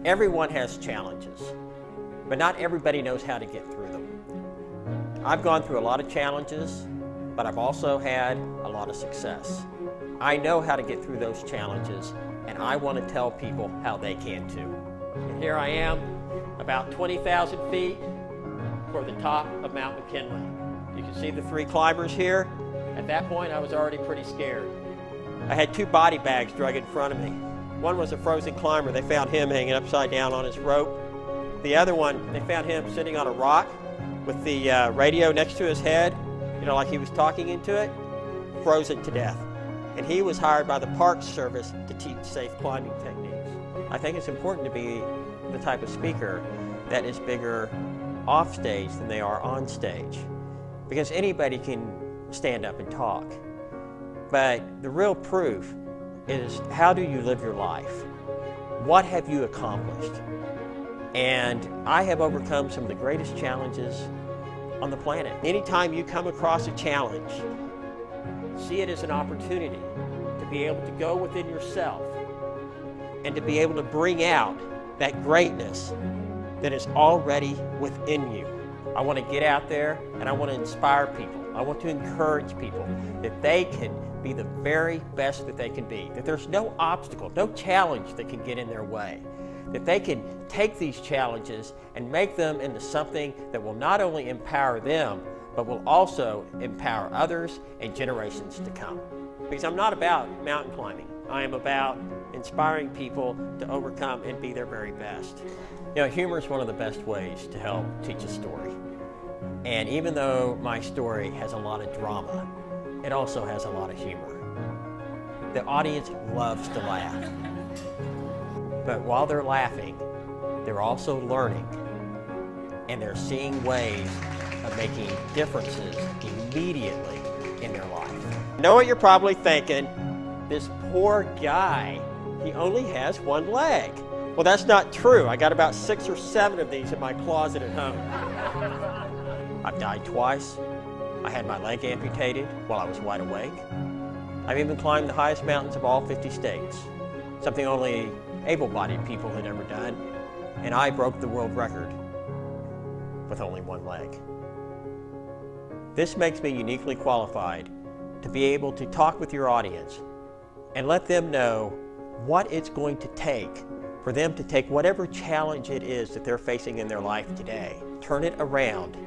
Everyone has challenges, but not everybody knows how to get through them. I've gone through a lot of challenges, but I've also had a lot of success. I know how to get through those challenges, and I want to tell people how they can too. And here I am, about 20,000 feet toward the top of Mount McKinley. You can see the 3 climbers here. At that point, I was already pretty scared. I had 2 body bags drug in front of me. One was a frozen climber. They found him hanging upside down on his rope. The other one, they found him sitting on a rock with the radio next to his head, you know, like he was talking into it, frozen to death. And he was hired by the Park Service to teach safe climbing techniques. I think it's important to be the type of speaker that is bigger off stage than they are on stage, because anybody can stand up and talk. But the real proof is, how do you live your life? What have you accomplished? And I have overcome some of the greatest challenges on the planet. Anytime you come across a challenge, see it as an opportunity to be able to go within yourself and to be able to bring out that greatness that is already within you. I want to get out there and I want to inspire people. I want to encourage people that they can be the very best that they can be, that there's no obstacle, no challenge that can get in their way, that they can take these challenges and make them into something that will not only empower them, but will also empower others and generations to come. Because I'm not about mountain climbing. I am about inspiring people to overcome and be their very best. You know, humor is one of the best ways to help teach a story. And even though my story has a lot of drama, it also has a lot of humor. The audience loves to laugh. But while they're laughing, they're also learning, and they're seeing ways of making differences immediately in their life. I know what you're probably thinking, this poor guy, he only has 1 leg. Well, that's not true. I got about 6 or 7 of these in my closet at home. I've died twice. I had my leg amputated while I was wide awake. I've even climbed the highest mountains of all 50 states, something only able-bodied people had ever done, and I broke the world record with only 1 leg. This makes me uniquely qualified to be able to talk with your audience and let them know what it's going to take for them to take whatever challenge it is that they're facing in their life today, turn it around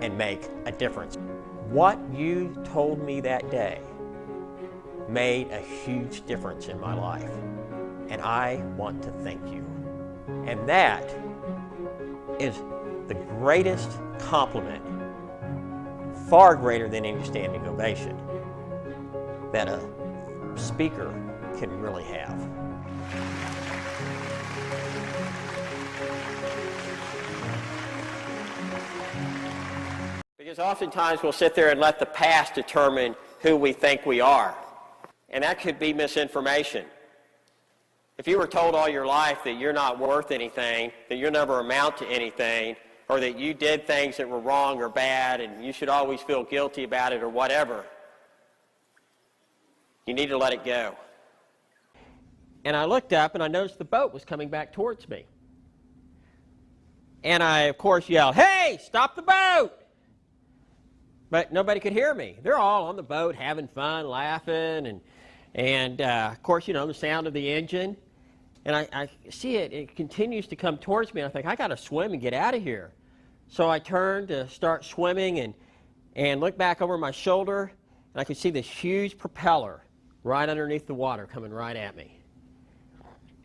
and make a difference. What you told me that day made a huge difference in my life, and I want to thank you. And that is the greatest compliment, far greater than any standing ovation, that a speaker can really have. Because oftentimes we'll sit there and let the past determine who we think we are. And that could be misinformation. If you were told all your life that you're not worth anything, that you'll never amount to anything, or that you did things that were wrong or bad and you should always feel guilty about it or whatever, you need to let it go. And I looked up and I noticed the boat was coming back towards me. And I, of course, yelled, "Hey, stop the boat!" But nobody could hear me. They're all on the boat having fun, laughing, and of course, you know, the sound of the engine. And I see it continues to come towards me. And I think, I got to swim and get out of here. So I turned to start swimming and looked back over my shoulder, and I could see this huge propeller right underneath the water coming right at me.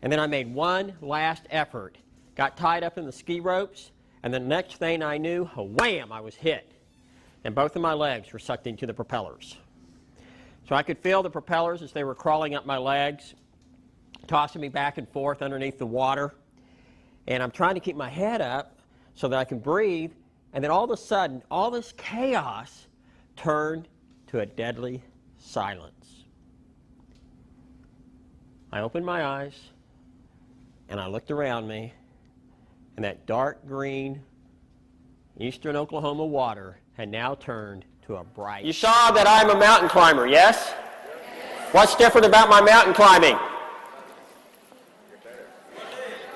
And then I made one last effort, got tied up in the ski ropes, and the next thing I knew, wham, I was hit. And both of my legs were sucked into the propellers. So I could feel the propellers as they were crawling up my legs, tossing me back and forth underneath the water. And I'm trying to keep my head up so that I can breathe. And then all of a sudden, all this chaos turned to a deadly silence. I opened my eyes, and I looked around me, and that dark green Eastern Oklahoma water had now turned to a bright... You saw that I'm a mountain climber, yes? What's different about my mountain climbing?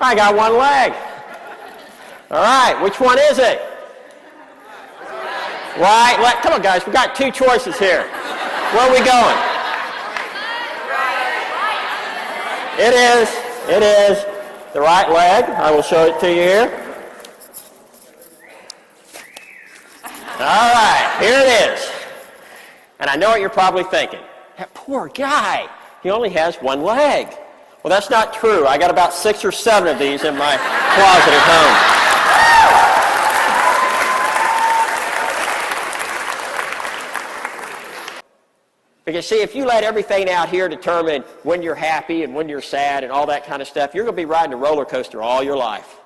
I got one leg. All right, which one is it? Right. Come on, guys. We got two choices here. Where are we going? It is the right leg. I will show it to you here. All right, here it is. And I know what you're probably thinking. That poor guy, he only has one leg. Well, that's not true. I got about 6 or 7 of these in my closet at home. Because see, if you let everything out here determine when you're happy and when you're sad and all that kind of stuff, you're going to be riding a roller coaster all your life.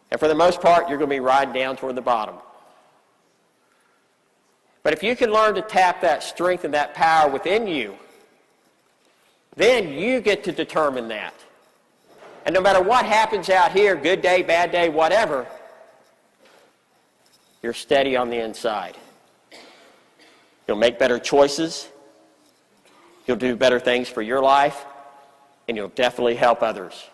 And for the most part, you're going to be riding down toward the bottom. But if you can learn to tap that strength and that power within you, then you get to determine that. And no matter what happens out here, good day, bad day, whatever, you're steady on the inside. You'll make better choices. You'll do better things for your life, and you'll definitely help others.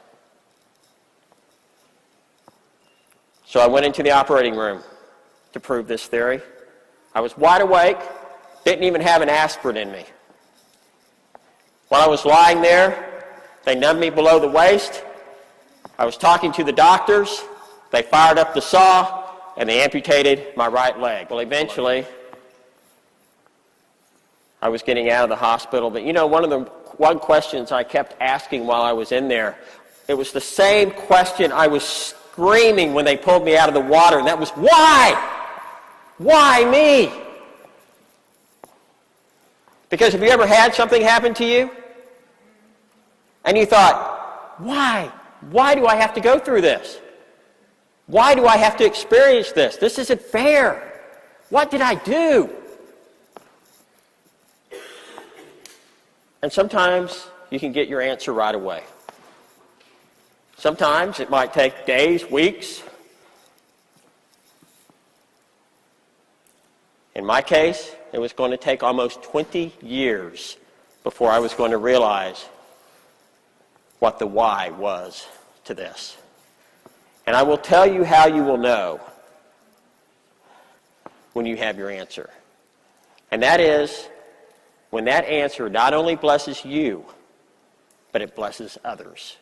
So I went into the operating room to prove this theory. I was wide awake, didn't even have an aspirin in me. While I was lying there, they numbed me below the waist. I was talking to the doctors. They fired up the saw, and they amputated my right leg. Well, eventually, I was getting out of the hospital. But you know, one questions I kept asking while I was in there, it was the same question I was screaming when they pulled me out of the water, and that was, why? Why me? Because have you ever had something happen to you? And you thought, why? Why do I have to go through this? Why do I have to experience this? This isn't fair. What did I do? And sometimes you can get your answer right away. Sometimes it might take days, weeks. In my case, it was going to take almost 20 years before I was going to realize what the why was to this. And I will tell you how you will know when you have your answer. And that is when that answer not only blesses you, but it blesses others.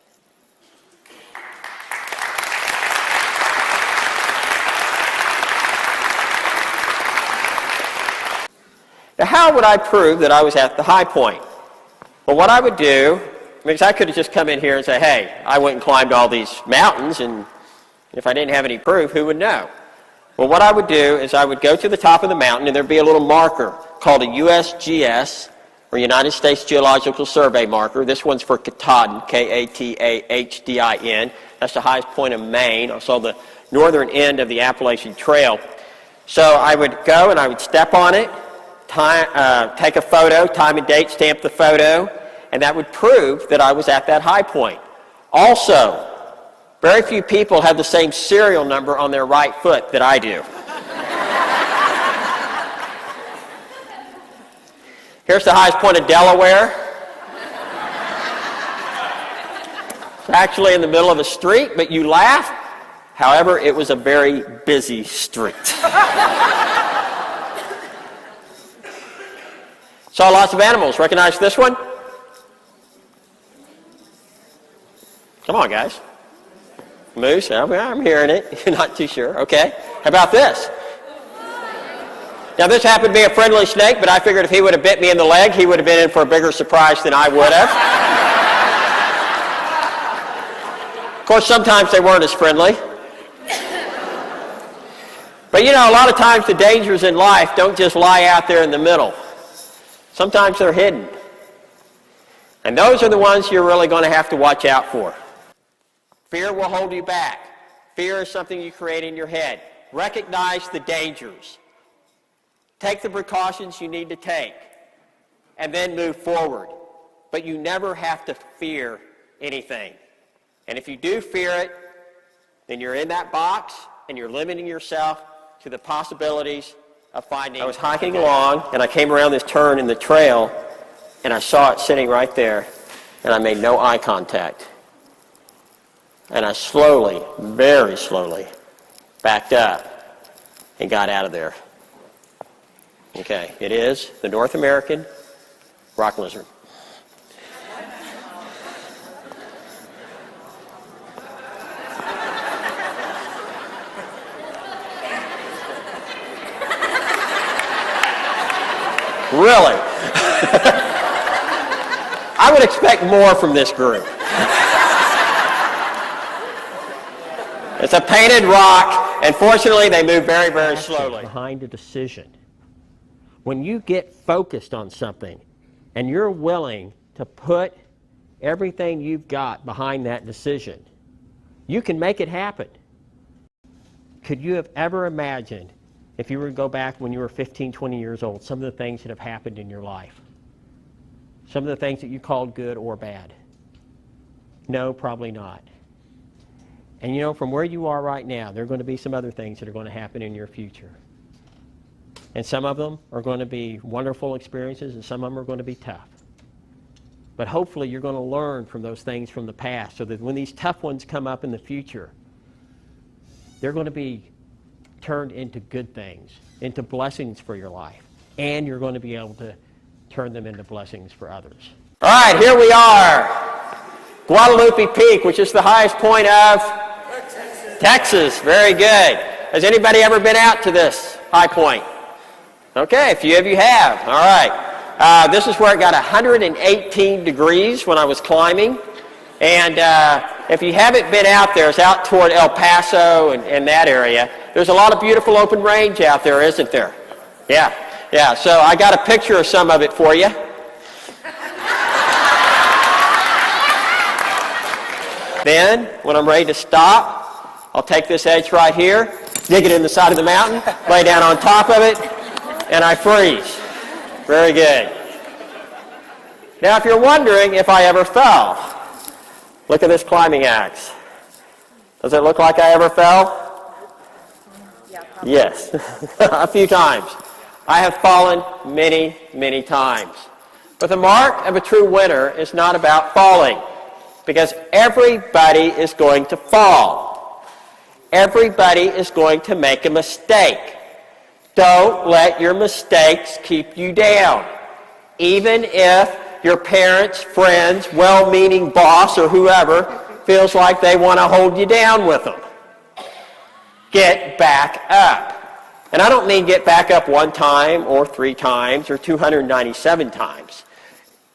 Now, how would I prove that I was at the high point? Well, what I would do, because I could have just come in here and say, hey, I went and climbed all these mountains, and if I didn't have any proof, who would know? Well, what I would do is I would go to the top of the mountain, and there'd be a little marker called a USGS, or United States Geological Survey marker. This one's for Katahdin, K-A-T-A-H-D-I-N. That's the highest point of Maine, also the northern end of the Appalachian Trail. So I would go and I would step on it, take a photo, time and date, stamp the photo, and that would prove that I was at that high point. Also, very few people have the same serial number on their right foot that I do. Here's the highest point of Delaware. It's actually in the middle of a street, but you laugh. However, it was a very busy street. Saw lots of animals. Recognize this one? Come on, guys. Moose? I'm hearing it. You're not too sure. Okay. How about this? Now, this happened to be a friendly snake, but I figured if he would have bit me in the leg, he would have been in for a bigger surprise than I would have. Of course, sometimes they weren't as friendly. But you know, a lot of times the dangers in life don't just lie out there in the middle. Sometimes they're hidden. And those are the ones you're really going to have to watch out for. Fear will hold you back. Fear is something you create in your head. Recognize the dangers. Take the precautions you need to take. And then move forward. But you never have to fear anything. And if you do fear it, then you're in that box and you're limiting yourself to the possibilities of finding. I was hiking along, and I came around this turn in the trail, and I saw it sitting right there, and I made no eye contact. And I slowly, very slowly, backed up and got out of there. Okay, it is the North American rock lizard. Really? I would expect more from this group. It's a painted rock, and fortunately they move very, very slowly. Behind a decision. When you get focused on something and you're willing to put everything you've got behind that decision, you can make it happen. Could you have ever imagined, if you were to go back when you were 15, 20 years old, some of the things that have happened in your life? Some of the things that you called good or bad? No, probably not. And you know, from where you are right now, there are going to be some other things that are going to happen in your future. And some of them are going to be wonderful experiences, and some of them are going to be tough. But hopefully you're going to learn from those things from the past, so that when these tough ones come up in the future, they're going to be turned into good things, into blessings for your life. And you're going to be able to turn them into blessings for others. All right, here we are. Guadalupe Peak, which is the highest point of Texas. Very good. Has anybody ever been out to this high point? Okay, a few of you have. All right. This is where it got 118 degrees when I was climbing. And if you haven't been out there, it's out toward El Paso and that area. There's a lot of beautiful open range out there, isn't there? Yeah. So I got a picture of some of it for you. Then, when I'm ready to stop, I'll take this edge right here, dig it in the side of the mountain, lay down on top of it, and I freeze. Very good. Now, if you're wondering if I ever fell, look at this climbing axe. Does it look like I ever fell? Yeah, probably. Yes, a few times. I have fallen many, many times. But the mark of a true winner is not about falling, because everybody is going to fall. Everybody is going to make a mistake. Don't let your mistakes keep you down. Even if your parents, friends, well-meaning boss, or whoever feels like they want to hold you down with them. Get back up. And I don't mean get back up one time or 3 times or 297 times.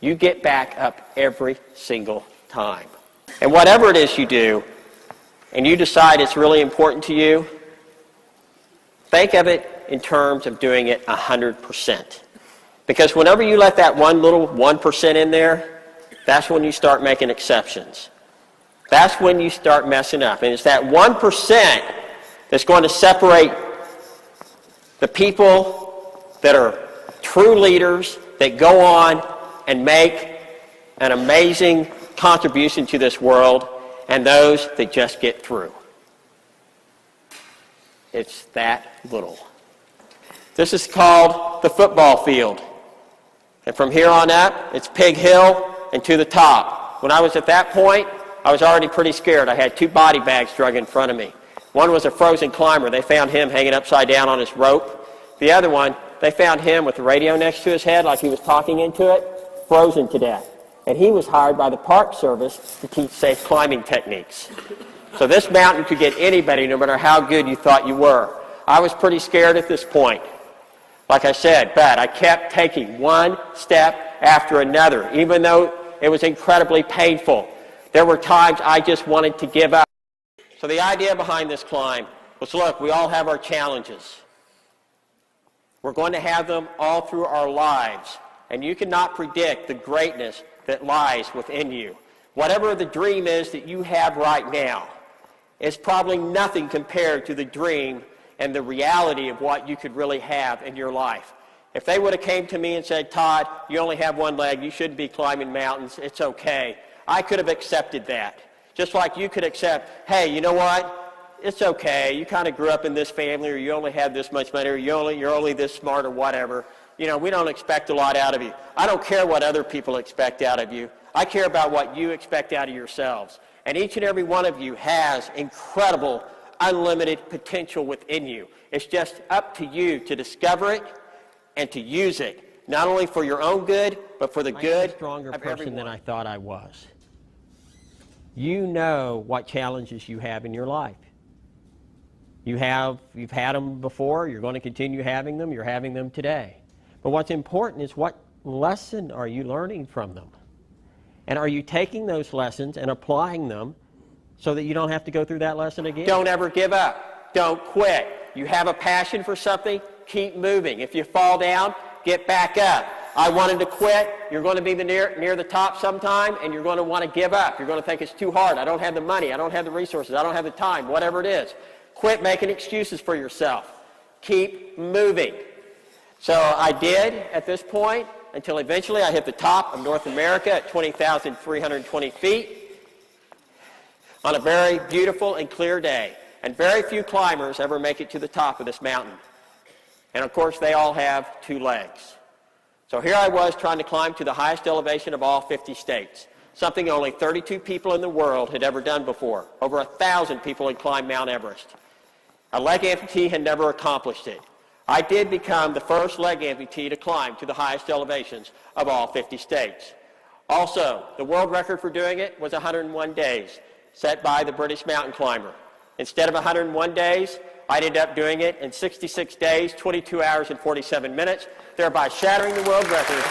You get back up every single time. And whatever it is you do, and you decide it's really important to you, think of it in terms of doing it 100%. Because whenever you let that one little 1% in there, that's when you start making exceptions. That's when you start messing up. And it's that 1% that's going to separate the people that are true leaders, that go on and make an amazing contribution to this world, and those that just get through. It's that little. This is called the football field. And from here on up, it's Pig Hill and to the top. When I was at that point, I was already pretty scared. I had 2 body bags drug in front of me. One was a frozen climber. They found him hanging upside down on his rope. The other one, they found him with the radio next to his head like he was talking into it, frozen to death. And he was hired by the Park Service to teach safe climbing techniques. So this mountain could get anybody, no matter how good you thought you were. I was pretty scared at this point, like I said, but I kept taking one step after another, even though it was incredibly painful. There were times I just wanted to give up. So the idea behind this climb was, look, we all have our challenges. We're going to have them all through our lives, and you cannot predict the greatness that lies within you. Whatever the dream is that you have right now is probably nothing compared to the dream and the reality of what you could really have in your life. If they would have came to me and said, Todd, you only have one leg, you shouldn't be climbing mountains, it's okay, I could have accepted that. Just like you could accept, hey, you know what? it's okay. You kind of grew up in this family, or you only had this much money, or you're only this smart, or whatever. You know, we don't expect a lot out of you. I don't care what other people expect out of you. I care about what you expect out of yourselves. And each and every one of you has incredible, unlimited potential within you. It's just up to you to discover it and to use it, not only for your own good, but for the good of everyone. I'm a stronger person than I thought I was. You know what challenges you have in your life. You've had them before, you're going to continue having them, you're having them today. But what's important is, what lesson are you learning from them? And are you taking those lessons and applying them so that you don't have to go through that lesson again? Don't ever give up. Don't quit. You have a passion for something, keep moving. If you fall down, get back up. I wanted to quit. You're going to be near the top sometime, and you're going to want to give up. You're going to think it's too hard. I don't have the money. I don't have the resources. I don't have the time, whatever it is. Quit making excuses for yourself. Keep moving. So I did at this point until eventually I hit the top of North America at 20,320 feet on a very beautiful and clear day. And very few climbers ever make it to the top of this mountain. And of course, they all have two legs. So here I was trying to climb to the highest elevation of all 50 states, something only 32 people in the world had ever done before. Over 1,000 people had climbed Mount Everest. A leg amputee had never accomplished it. I did become the first leg amputee to climb to the highest elevations of all 50 states. Also, the world record for doing it was 101 days, set by the British mountain climber. Instead of 101 days, I ended up doing it in 66 days, 22 hours and 47 minutes, thereby shattering the world record